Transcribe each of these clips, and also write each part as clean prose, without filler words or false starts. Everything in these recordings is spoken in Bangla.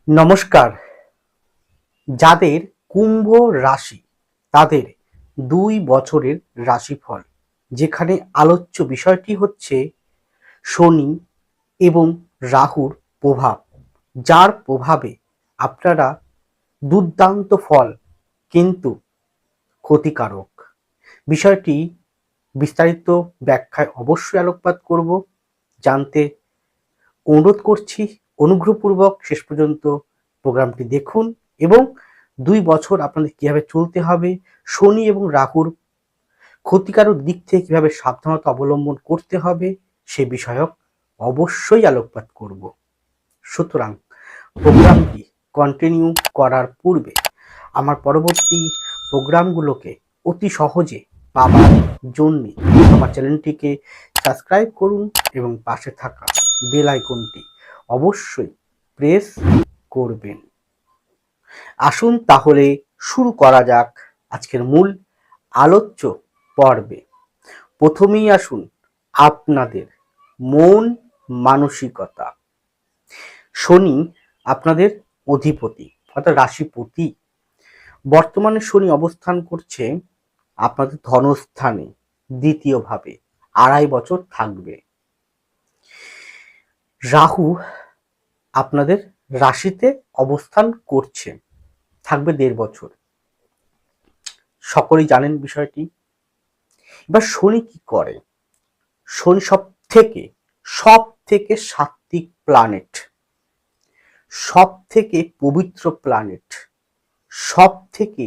নমস্কার। যাদের কুম্ভ রাশি তাদের ২ বছরের রাশিফল, যেখানে আলোচ্য বিষয়টি হচ্ছে শনি এবং রাহুর প্রভাব, যার প্রভাবে আপনারা দুর্দান্ত ফল কিন্তু ক্ষতিকারক। বিষয়টি বিস্তারিত ব্যাখ্যায় অবশ্যই আলোকপাত করব। জানতে অনুরোধ করছি অনুগ্রহপূর্বক শেষ পর্যন্ত প্রোগ্রামটি দেখুন এবং ২ বছর আপনাদের কিভাবে চলতে হবে, শনি এবং রাহুর ক্ষতিকারক দিক থেকে কিভাবে সাবধানতা অবলম্বন করতে হবে সে বিষয়ক অবশ্যই আলোকপাত করব। সুতরাং প্রোগ্রামটি কন্টিনিউ করার পূর্বে আমার পরবর্তী প্রোগ্রামগুলোকে অতি সহজে পাবার জন্য আমার চ্যানেলটিকে সাবস্ক্রাইব করুন এবং পাশে থাকা বেল আইকনটি অবশ্যই প্রেস করবেন। আসুন তাহলে শুরু করা যাক আজকের মূল আলোচ্য পর্বে। প্রথমেই আসুন আপনাদের মন মানসিকতা। শনি আপনাদের অধিপতি অর্থাৎ রাশিপতি। বর্তমানে শনি অবস্থান করছে আপনাদের ধনস্থানে দ্বিতীয়ভাবে, ২.৫ বছর থাকবে। রাহু আপনাদের রাশিতে অবস্থান করছে, থাকবে ১.৫ বছর। সকলেই জানেন বিষয়টি। এবার শনি কি করে? শনি সব থেকে সাত্ত্বিক প্ল্যানেট, সব থেকে পবিত্র প্ল্যানেট, সব থেকে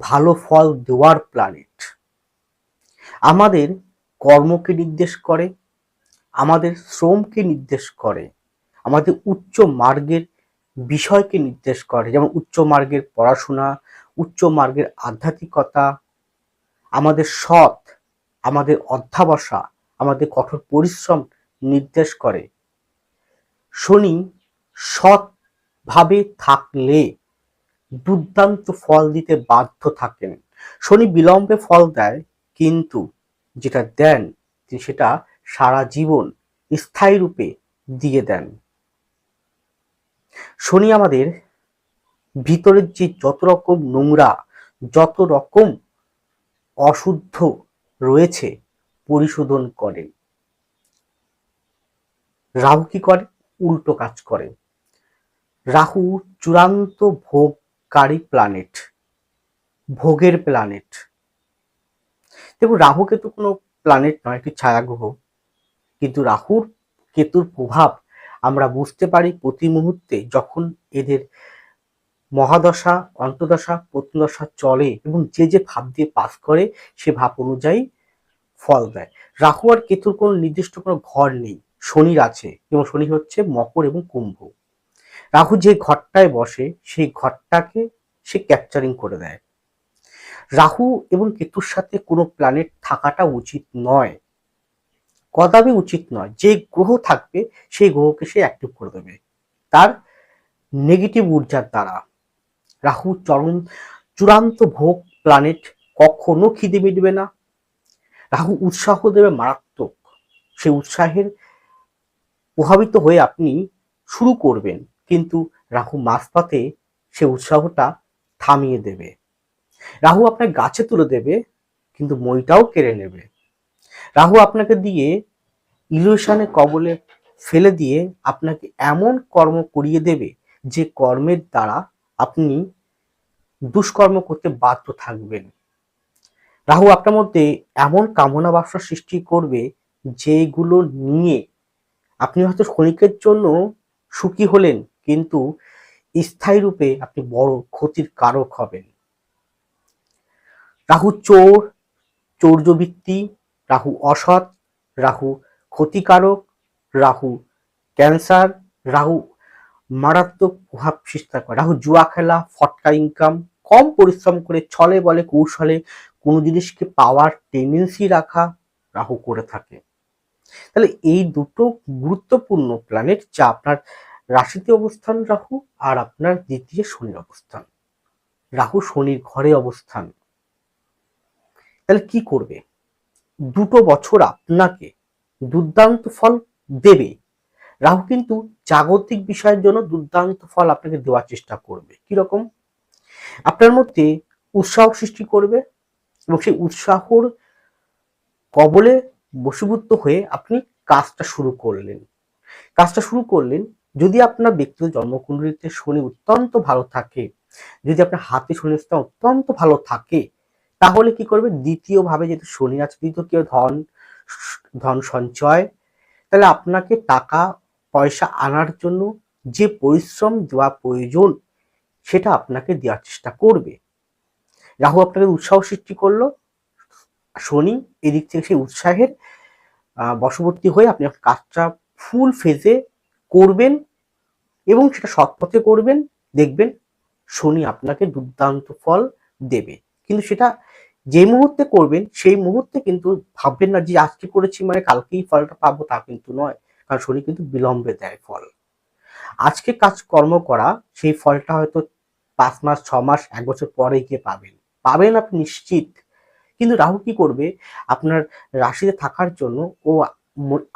ভালো ফল দেওয়ার প্ল্যানেট। আমাদের কর্মকে নির্দেশ করে, আমাদের শ্রমকে নির্দেশ করে, আমাদের উচ্চ মার্গের বিষয়কে নির্দেশ করে, যেমন উচ্চ মার্গের পড়াশোনা, উচ্চ মার্গের আধ্যাত্মিকতা, আমাদের সৎ, আমাদের অধ্যবসা, আমাদের কঠোর পরিশ্রম নির্দেশ করে। শনি সৎভাবে থাকলে দুর্দান্ত ফল দিতে বাধ্য থাকেন। শনি বিলম্বে ফল দেয়, কিন্তু যেটা দেন তিনি সেটা সারা জীবন স্থায়ী রূপে দিয়ে দেন। শনি আমাদের ভিতরের যে যত রকম নোংরা, যত রকম অশুদ্ধ রয়েছে পরিশোধন করেন। রাহু কি করে? উল্টো কাজ করে। রাহু চূড়ান্ত ভোগকারী প্ল্যানেট, ভোগের প্ল্যানেট। দেখুন, রাহু কেতু কোনো প্ল্যানেট নয়, একটি ছায়াগ্রহ, কিন্তু রাহুর কেতুর প্রভাব আমরা বুঝতে পারি প্রতি মুহূর্তে যখন এদের মহাদশা, অন্তদশা, প্রত্যদশা চলে এবং যে যে ভাব দিয়ে পাস করে সে ভাব অনুযায়ী ফল দেয়। রাহু আর কেতুর কোনো নির্দিষ্ট কোনো ঘর নেই, শনির আছে, এবং শনি হচ্ছে মকর এবং কুম্ভ। রাহু যে ঘরটায় বসে সেই ঘরটাকে সে ক্যাপচারিং করে দেয়। রাহু এবং কেতুর সাথে কোনো প্ল্যানেট থাকাটা উচিত নয়, কদাপি উচিত নয়। যে গ্রহ থাকবে সেই গ্রহকে সে অ্যাক্টিভ করে দেবে তার নেগেটিভ ঊর্জার দ্বারা। রাহু চূড়ান্ত ভোগ প্ল্যানেট, কখনো খিদে মিটবে না। রাহু উৎসাহ দেবে মারাত্মক, সেই উৎসাহের প্রভাবিত হয়ে আপনি শুরু করবেন, কিন্তু রাহু মাঝপথে সে উৎসাহটা থামিয়ে দেবে। রাহু আপনাকে গাছে তুলে দেবে, কিন্তু মইটাও কেড়ে নেবে। রাহু আপনাকে দিয়ে ইলিউশনে কবলে ফেলে দিয়ে আপনাকে এমন কর্ম করিয়ে দেবে যে কর্মের দ্বারা আপনি দুষ্কর্ম করতে বাধ্য থাকবেন। রাহু আপনার মধ্যে এমন কামনা বাসনা সৃষ্টি করবে যেগুলো নিয়ে আপনি হয়তো ক্ষণিকের জন্য সুখী হলেন, কিন্তু স্থায়ী রূপে আপনি বড় ক্ষতির কারক হবেন। রাহু চোর, চৌর্যবৃত্তি, রাহু অসৎ, রাহু ক্ষতিকারক, রাহু ক্যান্সার, রাহু মারাত্মক প্রভাব সৃষ্টি করে। রাহু জুয়া খেলা, ফটকা ইনকাম, কম পরিশ্রম করে ছলে বলে কৌশলে কোনো জিনিসকে পাওয়ার টেন্ডেন্সি রাখা রাহু করে থাকে। তাহলে এই দুটো গুরুত্বপূর্ণ প্ল্যানেট, যা আপনার রাশিতে অবস্থান রাহু, আর আপনার দ্বিতীয় শনির অবস্থান। রাহু শনির ঘরে অবস্থান। তাহলে কি করবে? 2 বছর আপনাকে দুর্দান্ত ফল দেবে। রাহু কিন্তু জাগতিক বিষয়ের জন্য দুর্দান্ত ফল আপনাকে দেওয়ার চেষ্টা করবে। কিরকম? আপনার মধ্যে উৎসাহ সৃষ্টি করবে এবং সেই উৎসাহর কবলে বশীভূত হয়ে আপনি কাজটা শুরু করলেন। যদি আপনার ব্যক্তিগত জন্মকুণ্ডলিতে শনি অত্যন্ত ভালো থাকে, যদি আপনার হাতে শনির স্থান অত্যন্ত ভালো থাকে, তাহলে কি করবে? দ্বিতীয় ভাবে যেহেতু শনি আছে, দ্বিতীয় ধন সঞ্চয়, তাহলে আপনাকে টাকা পয়সা আনার জন্য যে পরিশ্রম দেওয়া প্রয়োজন সেটা আপনাকে দেওয়ার চেষ্টা করবে। রাহু আপনাকে উৎসাহ সৃষ্টি করলো, শনি এদিক থেকে সেই উৎসাহের বশবর্তী হয়ে আপনি কাজটা ফুল ফেজে করবেন এবং সেটা সৎ পথে করবেন। দেখবেন শনি আপনাকে দুর্দান্ত ফল দেবে। কিন্তু সেটা যে মুহূর্তে করবেন সেই মুহূর্তে কিন্তু ভাববেন না যে আজকে করেছি মানে কালকেই ফলটা পাবো, তা কিন্তু নয়। কারণ শনি কিন্তু বিলম্বে দেয় ফল। আজকে কাজকর্ম করা সেই ফলটা হয়তো 5 মাস 6 মাস 1 বছর পরে গিয়ে পাবেন আপনি নিশ্চিত। কিন্তু রাহু কি করবে? আপনার রাশিতে থাকার জন্য ও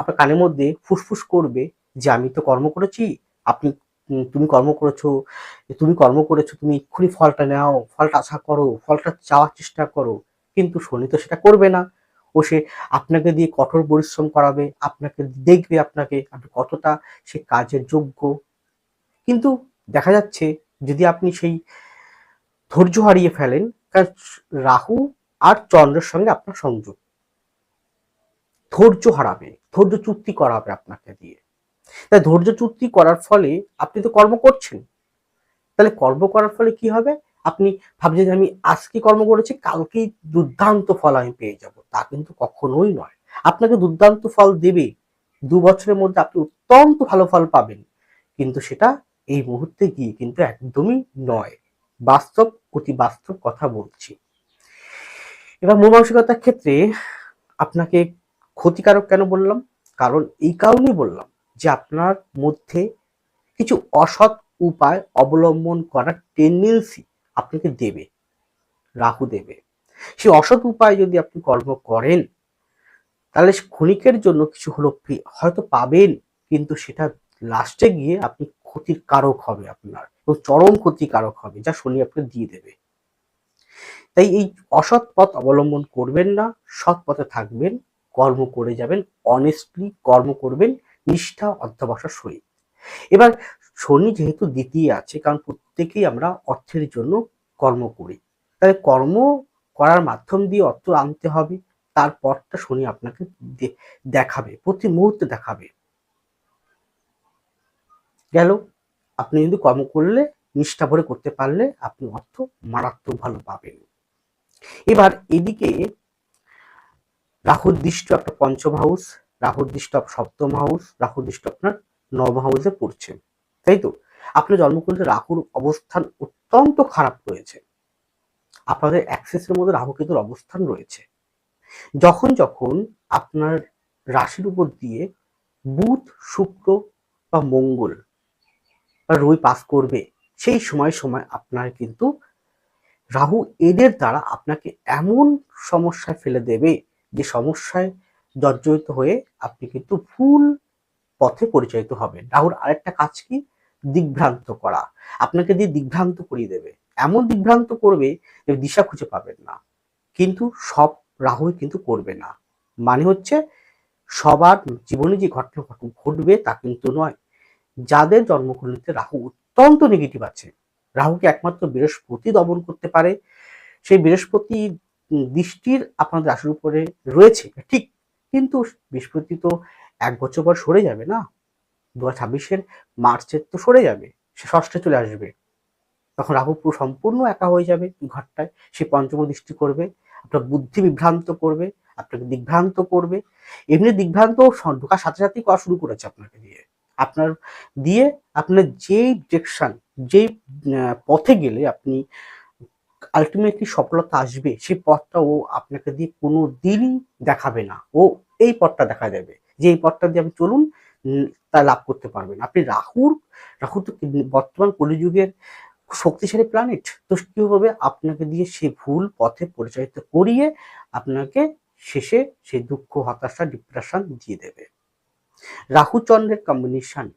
আপনার কানের মধ্যে ফুসফুস করবে যে আমি তো কর্ম করেছি, আপনি তুমি কর্ম করেছো, তুমি এক্ষুনি ফলটা নাও, ফলটা আশা করো, ফলটা চাওয়ার চেষ্টা করো। কিন্তু শনি তো সেটা করবে না। ও সে আপনাকে দিয়ে কঠোর পরিশ্রম করাবে, আপনাকে দেখবে আপনি কতটা সে কাজের যোগ্য। কিন্তু দেখা যাচ্ছে যদি আপনি সেই ধৈর্য হারিয়ে ফেলেন, কারণ রাহু আর চন্দ্রের সঙ্গে আপনার সংযোগ, ধৈর্যচ্যুতি করাবে আপনাকে দিয়ে। তাই ধৈর্যচ্যুতি করার ফলে আপনি তো কর্ম করছেন, তাহলে কর্ম করার ফলে কি হবে? আপনি ভাবছেন যে আমি আজকে কর্ম করেছি কালকেই দুর্দান্ত ফল আমি পেয়ে যাব, তা কিন্তু কখনোই নয়। আপনাকে দুর্দান্ত ফল দেবে, 2 বছরের মধ্যে আপনি অত্যন্ত ভালো ফল পাবেন, কিন্তু সেটা এই মুহূর্তে গিয়ে কিন্তু একদমই নয়। বাস্তব, অতি বাস্তব কথা বলছি। এবার মন মানসিকতার ক্ষেত্রে আপনাকে ক্ষতিকারক কেন বললাম? কারণ এই কারণেই বললাম যে আপনার মধ্যে কিছু অসৎ উপায় অবলম্বন করার টেন্ডেন্সি আপনাকে দেবে, রাহু দেবে। সেই অসৎ উপায় যদি আপনি কর্ম করেন, তাহলে ক্ষণিকের জন্য কিছু হলো হয়তো পাবেন, কিন্তু সেটা লাস্টে গিয়ে আপনি ক্ষতির কারক হবে আপনার, এবং চরম ক্ষতিকারক হবে, যা শনি আপনাকে দিয়ে দেবে। তাই এই অসৎ পথ অবলম্বন করবেন না, সৎ পথে থাকবেন, কর্ম করে যাবেন, অনেস্টলি কর্ম করবেন, নিষ্ঠা অধ্যবসায়ের সহিত। এবার শনি যেহেতু দ্বিতীয় আছে, কারণ প্রত্যেকেই আমরা অর্থের জন্য কর্ম করি, তাই কর্ম করার মাধ্যম দিয়ে অর্থ আনতে হবে, তার পথটা শনি আপনাকে দেখাবে, প্রতি মুহূর্তে দেখাবে। গেল, আপনি যদি কর্ম করলে, নিষ্ঠা ভরে করতে পারলে আপনি অর্থ মারাত্মক ভালো পাবেন। এবার এদিকে রাহুর দৃষ্টি একটা পঞ্চম হাউস, রাহুর দৃষ্টি সপ্তম হাউস, রাহুর দৃষ্টি আপনার নবম হাউসে পড়ছে, তাই তো? আপনার জন্মকুণ্ডে রাহুর অবস্থান অত্যন্ত খারাপ রয়েছে, আপনাদের অ্যাক্সেসের মধ্যে রাহু কেতুর অবস্থান রয়েছে। যখন যখন আপনার রাশির উপর দিয়ে বুধ, শুক্র বা মঙ্গল বা রবি পাস করবে, সেই সময় আপনার কিন্তু রাহু এদের দ্বারা আপনাকে এমন সমস্যায় ফেলে দেবে যে সমস্যায় জর্জরিত হয়ে আপনি কিন্তু ভুল পথে পরিচালিত হবেন। রাহুর আরেকটা কাজ কি? দিগ্ভ্রান্ত করা, আপনাকে দিয়ে দিগ্ভ্রান্ত করিয়ে দেবে, এমন দিগ্ভ্রান্ত করবে যে দিশা খুঁজে পাবেন না। কিন্তু সব রাহুই কিন্তু করবে না, মানে হচ্ছে সবার জীবনে যে ঘটনা ঘটবে তা কিন্তু নয়। যাদের জন্মকুণ্ডলিতে রাহু অত্যন্ত নেগেটিভ আছে, রাহুকে একমাত্র বৃহস্পতি দমন করতে পারে, সেই বৃহস্পতি দৃষ্টির আপনাদের রাশির উপরে রয়েছে ঠিক, কিন্তু বৃহস্পতি তো 1 বছর পর সরে যাবে না, 2026-এর মার্চের তো সরে যাবে, সে ষষ্ঠে চলে আসবে, তখন রাহু পুরো সম্পূর্ণ একা হয়ে যাবে ঘরটায়, সে পঞ্চম দৃষ্টি করবে, আপনার বুদ্ধি বিভ্রান্ত করবে, আপনাকে দিগ্ভ্রান্ত করবে। এমনি দিগ্ভ্রান্ত ঢোকার সাথে সাথেই করা শুরু করেছে আপনাকে দিয়ে, আপনার আপনার যেই ডিরেকশন, যেই পথে গেলে আপনি আলটিমেটলি সফলতা আসবে, সেই পথটা ও আপনাকে দিয়ে কোনো দিনই দেখাবে না। ও এই পথটা দেখা দেবে যে এই পথটা দিয়ে আপনি চলুন, তা লাভ করতে পারবেন আপনি। রাহু তো বর্তমান কলিযুগের শক্তিশালী প্ল্যানেট, তো কি হবে? আপনাকে দিয়ে সে ভুল পথে পরিচালিত করিয়ে আপনাকে শেষে সেই দুঃখ, হতাশা, ডিপ্রেশন দিয়ে দেবে। রাহু চন্দ্রের কম্বিনেশন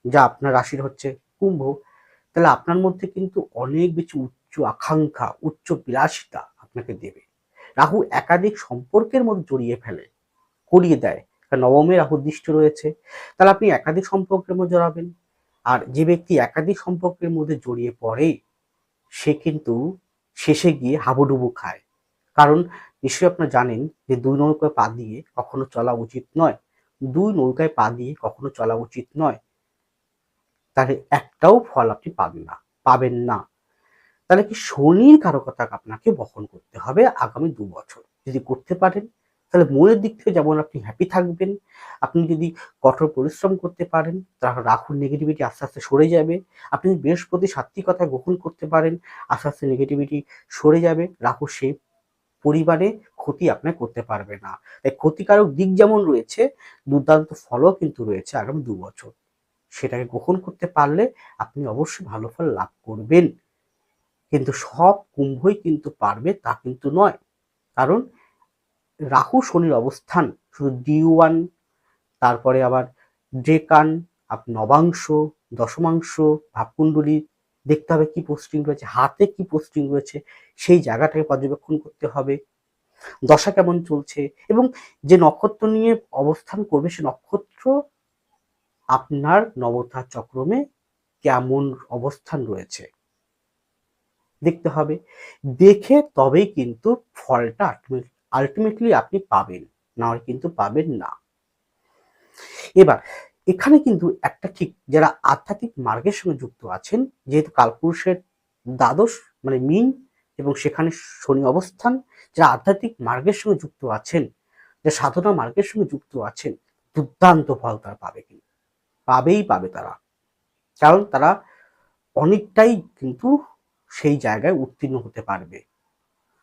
যা আপনার রাশির হচ্ছে কুম্ভ, তাহলে আপনার মধ্যে কিন্তু অনেক বেশি উচ্চ আকাঙ্ক্ষা, উচ্চ বিলাসিতা আপনাকে দেবে। রাহু একাধিক সম্পর্কের মধ্যে জড়িয়ে ফেলে, করিয়ে দেয়, কারণ নবমে রাহু দৃষ্টি রয়েছে। তাহলে আপনি একাধিক সম্পর্কের মধ্যে জড়াবেন। আর যে ব্যক্তি একাধিক সম্পর্কের মধ্যে জড়িয়ে পড়ে সে কিন্তু শেষে গিয়ে হাবুডুবু খায়। কারণ নিশ্চয়ই আপনারা জানেন যে দুই নৌকায় পা দিয়ে কখনো চলা উচিত নয়, দুই নৌকায় পা দিয়ে কখনো চলা উচিত নয়। তাহলে একটাও ফল আপনি পাবেন না। তাহলে কি শনির কারকতা আপনাকে বহন করতে হবে আগামী 2 বছর। যদি করতে পারেন তাহলে মনের দিক থেকে যেমন আপনি হ্যাপি থাকবেন, আপনি যদি কঠোর পরিশ্রম করতে পারেন তাহলে রাহুর নেগেটিভিটি আস্তে আস্তে সরে যাবে। আপনি যদি বৃহস্পতির সাত্ত্বিকতা গ্রহণ করতে পারেন আস্তে আস্তে নেগেটিভিটি সরে যাবে। রাহু সেই পরিবারে ক্ষতি আপনার করতে পারবে না। তাই ক্ষতিকারক দিক যেমন রয়েছে, দুর্দান্ত ফলও কিন্তু রয়েছে আগামী 2 বছর। সেটাকে গ্রহণ করতে পারলে আপনি অবশ্যই ভালো ফল লাভ করবেন। কিন্তু সব কুম্ভই কিন্তু পারবে তা কিন্তু নয়। কারণ রাহু শনির অবস্থান শুধু D1, তারপরে আবার ডেকান, নবাংশ, দশমাংশ, ভাবকুণ্ডলী দেখতে হবে কি পোস্টিং রয়েছে, হাতে কি পোস্টিং রয়েছে সেই জায়গাটাকে পর্যবেক্ষণ করতে হবে, দশা কেমন চলছে এবং যে নক্ষত্র নিয়ে অবস্থান করবে সে নক্ষত্র আপনার নবতার চক্রমে কেমন অবস্থান রয়েছে দেখতে হবে। দেখে তবেই কিন্তু ফলটা আলটিমেটলি আপনি পাবেন, না হলে কিন্তু পাবেন না। এবার এখানে কিন্তু একটা ঠিক যারা আধ্যাত্মিক মার্গের সঙ্গে যুক্ত আছেন, যেহেতু কালপুরুষের দ্বাদশ মানে মিন এবং সেখানে শনি অবস্থান, যারা আধ্যাত্মিক মার্গের সঙ্গে যুক্ত আছেন, যারা সাধনা মার্গের সঙ্গে যুক্ত আছেন, দুর্দান্ত ফল তারা পাবে, কিন্তু পাবে তারা। কারণ তারা অনেকটাই কিন্তু সেই জায়গায় উত্তীর্ণ হতে পারবে।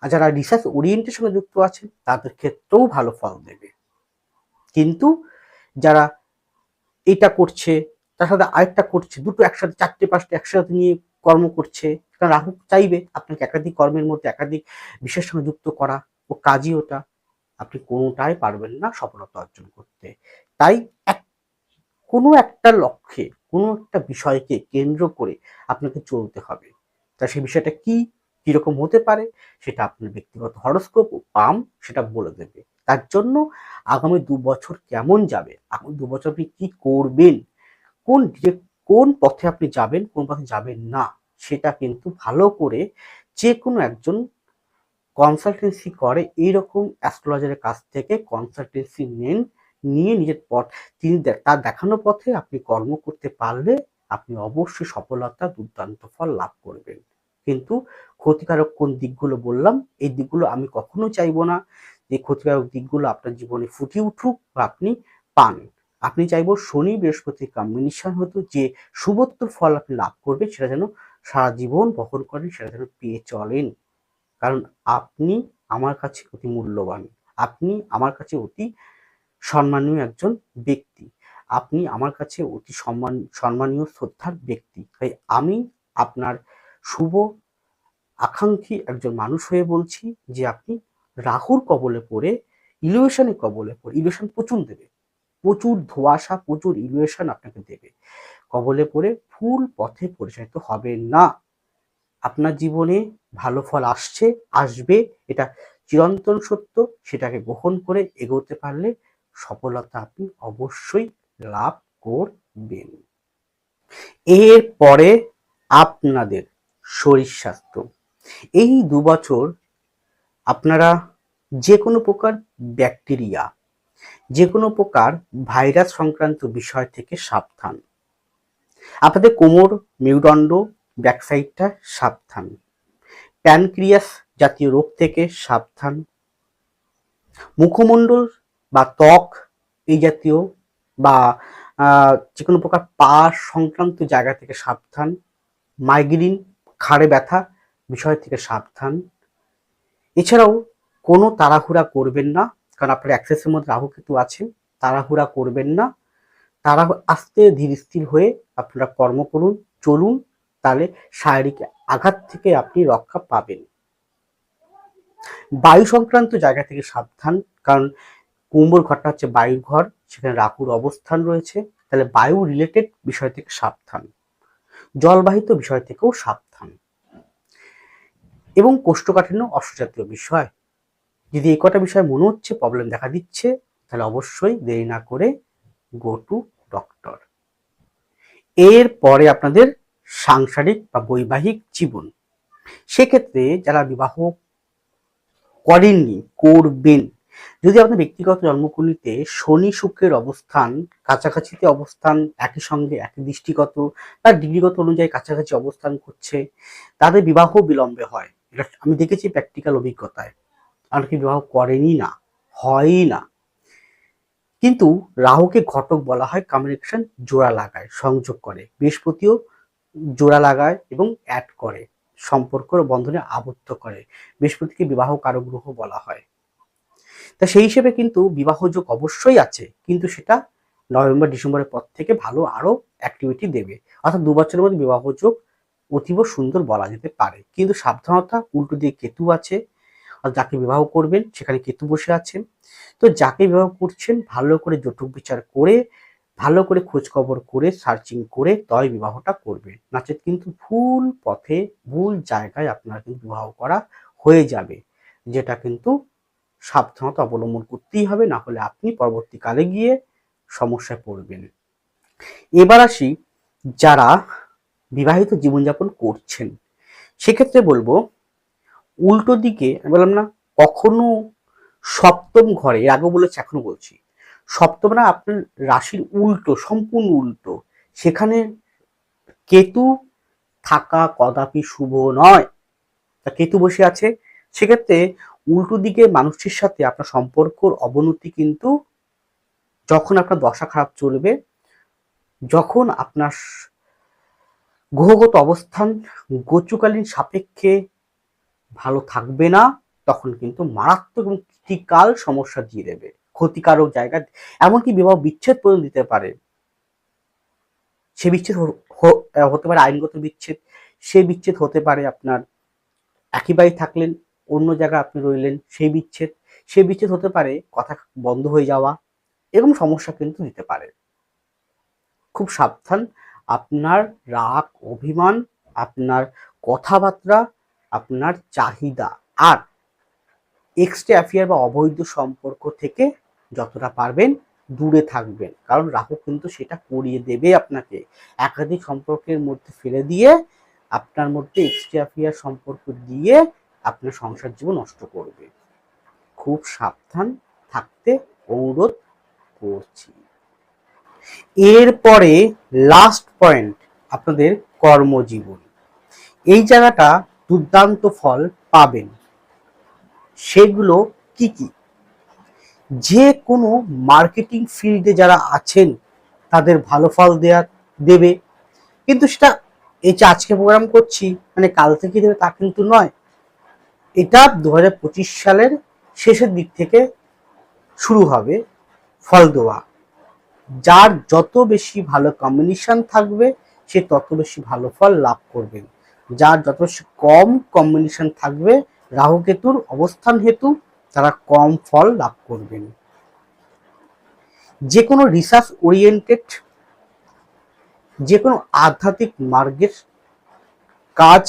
আর যারা রিসার্চ ওরিয়েন্টেশনে যুক্ত আছেন তাদের ক্ষেত্রেও ভালো ফল দেবে। কিন্তু যারা এটা করছে তার সাথে আরেকটা করছে, দুটো একসাথে, চারটে পাঁচটা একসাথে নিয়ে কর্ম করছে, কারণ রাহু চাইবে আপনাকে একাধিক কর্মের মধ্যে একাধিক বিষয়ের সঙ্গে যুক্ত করা, ও কাজই ওটা। আপনি কোনোটাই পারবেন না সফলতা অর্জন করতে। তাই কোনো একটা লক্ষ্যে, কোনো একটা বিষয়কে কেন্দ্র করে আপনাকে চলতে হবে। তা সেই বিষয়টা কি, কিরকম হতে পারে সেটা আপনার ব্যক্তিগত হরোস্কোপ ও পাম সেটা বলে দেবে। তার জন্য আগামী 2 বছর কেমন যাবে, আগামী 2 বছর আপনি কি করবেন, কোন পথে আপনি যাবেন, কোন পথে যাবেন না, সেটা কিন্তু ভালো করে যে কোনো একজন কনসালটেন্সি করে এইরকম অ্যাস্ট্রোলজারের কাছ থেকে কনসালটেন্সি নিয়ে নিজের পথ তার দেখানো পথে আপনি কর্ম করতে পারলে আপনি অবশ্যই সফলতা, দুর্দান্ত ফল লাভ করবেন। কিন্তু ক্ষতিকারক কোন দিকগুলো বললাম, এই দিকগুলো আমি কখনো চাইবো না যে ক্ষতিকারক দিকগুলো আপনার জীবনে ফুটে উঠুক বা আপনি পান। আপনি চাইবো শনি বৃহস্পতির কম্বিনেশন হতো যে শুভত্বর ফল আপনি লাভ করবেন সেটা যেন সারা জীবন বহন করেন, সেটা যেন পেয়ে চলেন। কারণ আপনি আমার কাছে অতি মূল্যবান, আপনি আমার কাছে অতি সম্মানীয় একজন ব্যক্তি, আপনি আমার কাছে অতি সম্মানীয় শ্রদ্ধার ব্যক্তি। তাই আমি আপনার শুভ আকাঙ্ক্ষী একজন মানুষ হয়ে বলছি যে আপনি রাহুর কবলে পড়ে, ইলিউশন প্রচুর দেবে, প্রচুর ধোঁয়াশা, প্রচুর ইলিউশন আপনাকে দেবে, কবলে পড়ে ভুল পথে পরিচালিত হবেন না। আপনার জীবনে ভালো ফল আসবে, এটা চিরন্তন সত্য। সেটাকে গ্রহণ করে এগোতে পারলে সফলতা আপনি অবশ্যই লাভ করবেন। এরপরে আপনাদের শরীর স্বাস্থ্য, এই 2 বছর আপনারা যে কোনো প্রকার ব্যাকটেরিয়া, যে কোনো প্রকার ভাইরাস সংক্রান্ত বিষয় থেকে সাবধান। আপনাদের কোমর, মেরুদণ্ড, ব্যাকসাইডটা সাবধান। প্যানক্রিয়াস জাতীয় রোগ থেকে সাবধান। মুখমণ্ডল বা ত্বক এই জাতীয় বা যে কোনো প্রকার পা সংক্রান্ত জায়গা থেকে সাবধান। মাইগ্রেন, ঘাড়ে ব্যথা বিষয় থেকে সাবধান। এছাড়াও কোনো তাড়াহুড়া করবেন না, কারণ আপনার অ্যাক্সেসের মধ্যে রাহু কেতু আছে। তাড়াহুড়া করবেন না, আস্তে ধীর স্থির হয়ে আপনারা কর্ম করুন, চলুন, তাহলে শারীরিক আঘাত থেকে আপনি রক্ষা পাবেন। বায়ু সংক্রান্ত জায়গা থেকে সাবধান, কারণ কুম্ভর ঘরটা হচ্ছে বায়ুর ঘর, সেখানে রাহুর অবস্থান রয়েছে, তাহলে বায়ু রিলেটেড বিষয় থেকে সাবধান, জলবাহিত বিষয় থেকেও সাবধান, এবং কোষ্ঠকাঠিন্য অষ্টজাতীয় বিষয়। যদি এই কটা বিষয় মনে হচ্ছে প্রবলেম দেখা দিচ্ছে, তাহলে অবশ্যই দেরি না করে গো টু ডক্টর। এরপরে আপনাদের সাংসারিক বা বৈবাহিক জীবন, সেক্ষেত্রে যারা বিবাহ করেননি, করবেন, যদি আপনার ব্যক্তিগত জন্মকুণ্ডলিতে শনি শুক্রের অবস্থান কাছাকাছিতে অবস্থান, একই সঙ্গে একই দৃষ্টিগত বা ডিগ্রিগত অনুযায়ী কাছাকাছি অবস্থান করছে, তাদের বিবাহ বিলম্বে হয়। এটা আমি দেখেছি প্র্যাকটিক্যাল অভিজ্ঞতায়। অনেকে বিবাহ করেনি না, হয়ই না। কিন্তু রাহুকে ঘটক বলা হয়, কমিউনিকেশন জোড়া লাগায়, সংযোগ করে। বৃহস্পতিও জোড়া লাগায় এবং অ্যাড করে, সম্পর্ক বন্ধনে আবদ্ধ করে। বৃহস্পতিকে বিবাহ কারক গ্রহ বলা হয়। তা সেই হিসেবে কিন্তু বিবাহ যোগ অবশ্যই আছে, কিন্তু সেটা নভেম্বর ডিসেম্বরের পর থেকে ভালো আরো অ্যাক্টিভিটি দেবে, অর্থাৎ 2 বছরের মধ্যে বিবাহ যোগ অতীব সুন্দর বলা যেতে পারে। কিন্তু সাবধানতা, উল্টো দিকে কেতু আছে, আর যাকে বিবাহ করবেন সেখানে কেতু বসে আছেন। তো যাকে বিবাহ করছেন ভালো করে জটক বিচার করে, ভালো করে খোঁজ খবর করে, সার্চিং করে তবে বিবাহটা করবেন, নচেত কিন্তু ভুল পথে ভুল জায়গায় আপনার কিন্তু বিবাহ করা হয়ে যাবে, যেটা কিন্তু সাবধানতা অবলম্বন করতেই হবে, না হলে আপনি পরবর্তীকালে গিয়ে সমস্যায় পড়বেন। এবার আসি যারা বিবাহিত জীবনযাপন করছেন, সেক্ষেত্রে বলবো উল্টো দিকে, বললাম না কখনো সপ্তম ঘরে, এর আগেও বলেছি এখনো বলছি, সপ্তম না আপনার রাশির উল্টো, সম্পূর্ণ উল্টো, সেখানে কেতু থাকা কদাপি শুভ নয়। তা কেতু বসে আছে, সেক্ষেত্রে উল্টো দিকে মানুষটির সাথে আপনার সম্পর্কর অবনতি কিন্তু যখন আপনার দশা খারাপ চলবে, যখন আপনার গ্রহগত অবস্থান গোচরকালীন সাপেক্ষে ভালো থাকবে না, তখন কিন্তু মারাত্মক এবং ক্রিটিক্যাল সমস্যা দিয়ে দেবে, ক্ষতিকারক জায়গা, এমনকি বিবাহ বিচ্ছেদ পর্যন্ত দিতে পারে। সে বিচ্ছেদ হতে পারে আইনগত বিচ্ছেদ, সে বিচ্ছেদ হতে পারে আপনার একই বাড়ি থাকলেন, অন্য জায়গায় আপনি রইলেন, সেই বিচ্ছেদ, সে বিচ্ছেদ হতে পারে কথা বন্ধ হয়ে যাওয়া, এরকম সমস্যা কিন্তু দিতে পারে। খুব সাবধান, আপনার রাগ অভিমান, আপনার কথাবার্তা, আপনার চাহিদা, আর এক্সট্রা অ্যাফেয়ার বা অবৈধ সম্পর্ক থেকে যতটা পারবেন দূরে থাকবেন, কারণ রাহু কিন্তু সেটা করিয়ে দেবে আপনাকে, একাধিক সম্পর্কের মধ্যে ফেলে দিয়ে আপনার মধ্যে এক্সট্রা অ্যাফেয়ার সম্পর্ক দিয়ে আপনার সংসার জীবন নষ্ট করবে। খুব সাবধান থাকতে অনুরোধ করছি। এরপরে লাস্ট পয়েন্ট, আপনাদের কর্মজীবন, এই জায়গাটা দুর্দান্ত ফল পাবেন। সেগুলো কি কি? যে কোনো মার্কেটিং ফিল্ডে যারা আছেন তাদের ভালো ফল দেবে, কিন্তু সেটা এই যে আজকে প্রোগ্রাম করছি মানে কাল থেকে দেবে তা কিন্তু নয়। এটা 2025 সালের শেষের দিক থেকে শুরু হবে ফল দেওয়া। যার যত বেশি ভালো কম্বিনেশন থাকবে সে তত বেশি ভালো ফল লাভ করবেন, যার যত বেশি কম কম্বিনেশন থাকবে রাহু কেতুর অবস্থান হেতু তারা কম ফল লাভ করবেন। যে কোনো রিসার্চ ওরিয়েন্টেড, যে কোনো আধ্যাত্মিক মার্গের কাজ,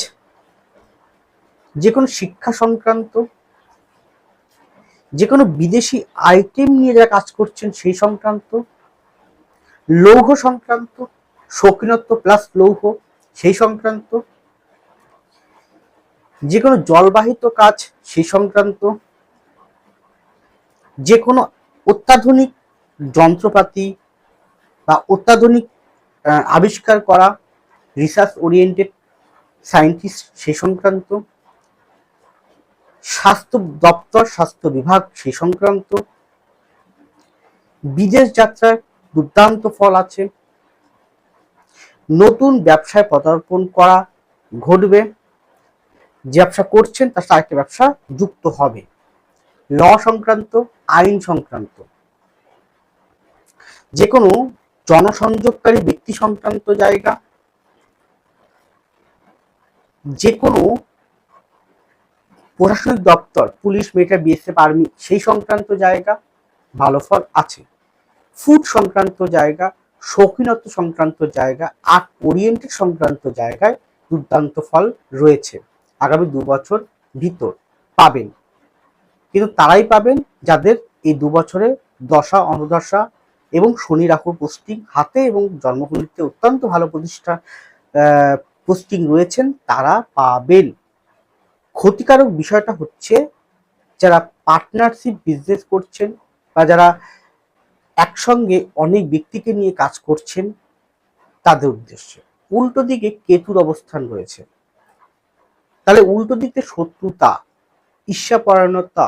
যে কোনো শিক্ষা সংক্রান্ত, যে কোনো বিদেশি আইটেম নিয়ে যারা কাজ করছেন সেই সংক্রান্ত, লৌহ সংক্রান্ত, শৌখিনত্ব প্লাস লৌহ সেই সংক্রান্ত, যে কোনো জলবাহিত কাজ সেই সংক্রান্ত, যে কোনো অত্যাধুনিক যন্ত্রপাতি বা অত্যাধুনিক আবিষ্কার করা, রিসার্চ ওরিয়েন্টেড সায়েন্টিস্ট সেই সংক্রান্ত, স্বাস্থ্য দপ্তর, স্বাস্থ্য বিভাগ সেই সংক্রান্ত, বিদেশ যাত্রার দুর্দান্ত ফল আছে, নতুন ব্যবসায় পদার্পণ করা ঘটবে, যে ব্যবসা করছেন তার সাথে আরেকটা ব্যবসা যুক্ত হবে, ল সংক্রান্ত, আইন সংক্রান্ত, যে কোনো জনসংযোগকারী ব্যক্তি সংক্রান্ত জায়গা, যে কোনো প্রশাসনিক দপ্তর, পুলিশ, মিলিটারি, বিএসএফ, আর্মি সেই সংক্রান্ত জায়গা ভালো ফল আছে। ফুড সংক্রান্ত জায়গা, শৌখিনত্ব সংক্রান্ত জায়গা, আর্ট ওরিয়েন্টেড সংক্রান্ত জায়গায় দুর্দান্ত ফল রয়েছে। আগামী 2 বছর ভিতর পাবেন, কিন্তু তারাই পাবেন যাদের এই 2 বছরে দশা অন্তর্দশা এবং শনি রাহুর পোস্টিং হাতে এবং জন্মকুণ্ডলিতে অত্যন্ত ভালো প্রতিষ্ঠা পোস্টিং রয়েছেন, তারা পাবেন। ক্ষতিকারক বিষয়টা হচ্ছে যারা পার্টনারশিপ বিজনেস করছেন বা যারা একসঙ্গে অনেক ব্যক্তিকে নিয়ে কাজ করছেন তাদের উদ্দেশ্যে। উল্টো দিকে কেতুর অবস্থান রয়েছে, তাহলে উল্টো দিকে শত্রুতা, ঈর্ষাপরায়ণতা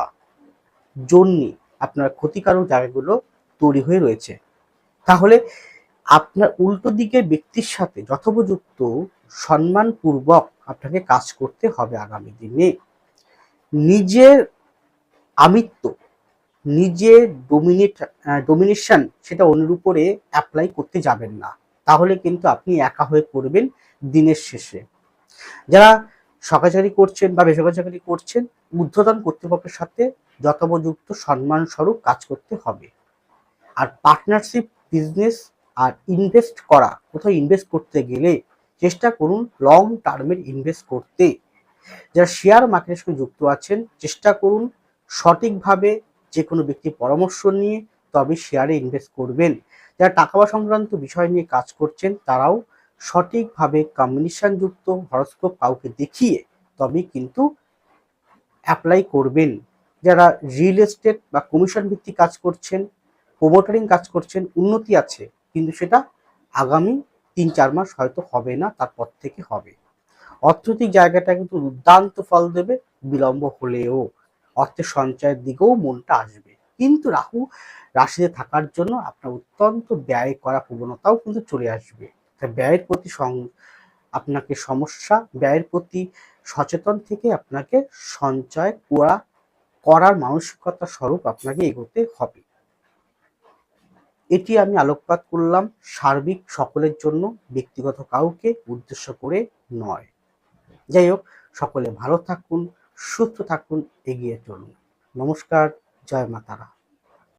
জন্যে আপনার ক্ষতিকারক জায়গাগুলো তৈরি হয়ে রয়েছে। তাহলে আপনার উল্টো দিকের ব্যক্তির সাথে যথোপযুক্ত সম্মানপূর্বক আপনাকে কাজ করতে হবে আগামী দিনে। নিজের আমিত্ব, নিজের ডোমিনেশন সেটা অন্যের উপরে অ্যাপ্লাই করতে যাবেন না, তাহলে কিন্তু আপনি একা হয়ে পড়বেন দিনের শেষে। যারা সরকারি চাকরি করছেন বা বেসরকারি চাকরি করছেন, ঊর্ধ্বতন কর্তৃপক্ষের সাথে যথোপযুক্ত সম্মানস্বরূপ কাজ করতে হবে। আর পার্টনারশিপ বিজনেস আর ইনভেস্ট করা, কোথাও ইনভেস্ট করতে গেলে চেষ্টা করুন লং টার্মের ইনভেস্ট করতে। যারা শেয়ার মার্কেটের সঙ্গে যুক্ত আছেন, চেষ্টা করুন সঠিকভাবে যে কোনো ব্যক্তির পরামর্শ নিয়ে তবে শেয়ারে ইনভেস্ট করবেন। যারা টাকা পয়সা সংক্রান্ত বিষয় নিয়ে কাজ করছেন, তারাও সঠিকভাবে কম্বিনেশনযুক্ত হরস্কোপ কাউকে দেখিয়ে তবে কিন্তু অ্যাপ্লাই করবেন। যারা রিয়েল এস্টেট বা কমিশন ভিত্তিক কাজ করছেন, প্রোমোটারিং কাজ করছেন, উন্নতি আছে, কিন্তু সেটা আগামী 3-4 মাস হয়তো হবে না, তারপর থেকে হবে। অর্থনৈতিক জায়গাটা কিন্তু দুর্দান্ত ফল দেবে, বিলম্ব হলেও অর্থের সঞ্চয়ের দিকেও মনটা আসবে। কিন্তু রাহু রাশিতে থাকার জন্য আপনার অত্যন্ত ব্যয় করা প্রবণতাও কিন্তু চলে আসবে। ব্যয়ের প্রতি আপনাকে সমস্যা, ব্যয়ের প্রতি সচেতন থেকে আপনাকে সঞ্চয় করার মানসিকতা স্বরূপ আপনাকে এগোতে হবে। এটি আমি আলোকপাত করলাম সার্বিক সকলের জন্য, ব্যক্তিগত কাউকে উদ্দেশ্য করে নয়। যাই হোক, সকলে ভালো থাকুন, সুস্থ থাকুন, এগিয়ে চলুন। নমস্কার, জয় মা তারা।